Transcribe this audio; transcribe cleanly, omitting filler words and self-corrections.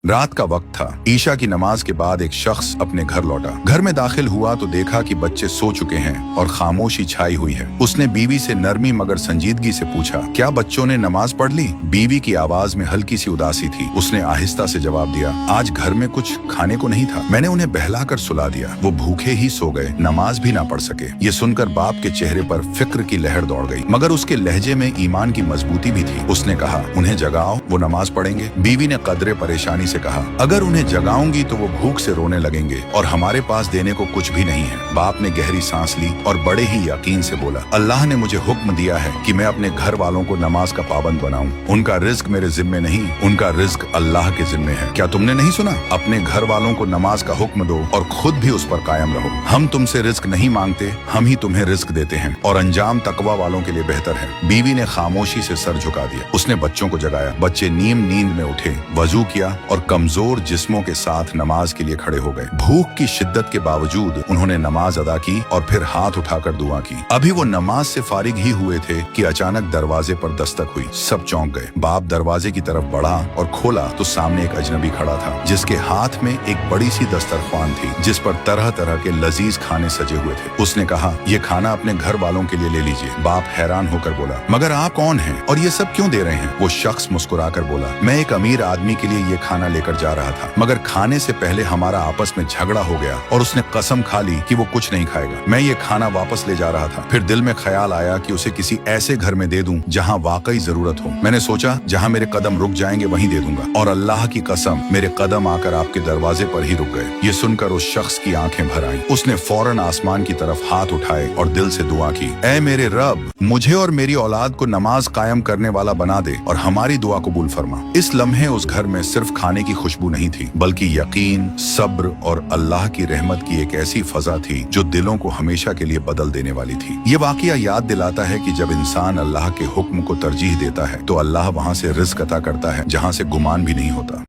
रात का वक्त था। ईशा की नमाज के बाद एक शख्स अपने घर लौटा। घर में दाखिल हुआ तो देखा कि बच्चे सो चुके हैं और खामोशी छाई हुई है। उसने बीवी से नरमी मगर संजीदगी से पूछा, क्या बच्चों ने नमाज पढ़ ली? बीवी की आवाज में हल्की सी उदासी थी। उसने आहिस्ता से जवाब दिया, आज घर में कुछ खाने को नहीं था, मैंने उन्हें बहलाकर सुला दिया। वो भूखे ही सो गए, नमाज भी ना पढ़ सके। ये सुनकर बाप के चेहरे पर फिक्र की लहर दौड़ गई, मगर उसके लहजे में ईमान की मजबूती भी थी। उसने कहा, उन्हें जगाओ, वो नमाज पढ़ेंगे। बीवी ने कदरे परेशानी से कहा, अगर उन्हें जगाऊंगी तो वो भूख से रोने लगेंगे और हमारे पास देने को कुछ भी नहीं है। बाप ने गहरी सांस ली और बड़े ही यकीन से बोला, अल्लाह ने मुझे हुक्म दिया है कि मैं अपने घर वालों को नमाज का पाबंद बनाऊं। उनका रिज्क मेरे जिम्मे नहीं, उनका रिज्क अल्लाह के जिम्मे है। क्या तुमने नहीं सुना? अपने घर वालों को नमाज का हुक्म दो और खुद भी उस पर कायम रहो। हम तुमसे रिज्क नहीं मांगते, हम ही तुम्हें रिज्क देते हैं और अंजाम तकवा वालों के लिए बेहतर है। बीवी ने खामोशी से सर झुका दिया। उसने बच्चों को जगाया। बच्चे नींद में उठे, वजू किया और कमजोर जिस्मों के साथ नमाज के लिए खड़े हो गए। भूख की शिद्दत के बावजूद उन्होंने नमाज अदा की और फिर हाथ उठाकर दुआ की। अभी वो नमाज से फारिग ही हुए थे कि अचानक दरवाजे पर दस्तक हुई। सब चौंक गए। बाप दरवाजे की तरफ बढ़ा और खोला तो सामने एक अजनबी खड़ा था, जिसके हाथ में एक बड़ी सी दस्तरख्वान थी, जिस पर तरह तरह के लजीज खाने सजे हुए थे। उसने कहा, ये खाना अपने घर वालों के लिए ले लीजिए। बाप हैरान होकर बोला, मगर आप कौन हैं और ये सब क्यों दे रहे हैं? वो शख्स मुस्कुराकर बोला, मैं एक अमीर आदमी के लिए ये खाना लेकर जा रहा था, मगर खाने से पहले हमारा आपस में झगड़ा हो गया और उसने कसम खा ली कि वो कुछ नहीं खाएगा। मैं ये खाना वापस ले जा रहा था, फिर दिल में ख्याल आया कि उसे किसी ऐसे घर में दे दूं जहां वाकई जरूरत हो। मैंने सोचा जहां मेरे कदम रुक जाएंगे वहीं दे दूंगा, और अल्लाह की कसम मेरे कदम आकर आपके दरवाजे पर ही रुक गए। ये सुनकर उस शख्स की आंखें भर आईं। उसने फौरन आसमान की तरफ हाथ उठाए और दिल से दुआ की, ऐ मेरे रब, मुझे और मेरी औलाद को नमाज कायम करने वाला बना दे और हमारी दुआ कबूल फरमा। इस लम्हे उस घर में सिर्फ खाने की खुशबू नहीं थी, बल्कि यकीन, सब्र और अल्लाह की रहमत की एक ऐसी फजा थी जो दिलों को हमेशा के लिए बदल देने वाली थी। ये वाकया याद दिलाता है कि जब इंसान अल्लाह के हुक्म को तरजीह देता है तो अल्लाह वहां से रिज़्क अता करता है जहां से गुमान भी नहीं होता।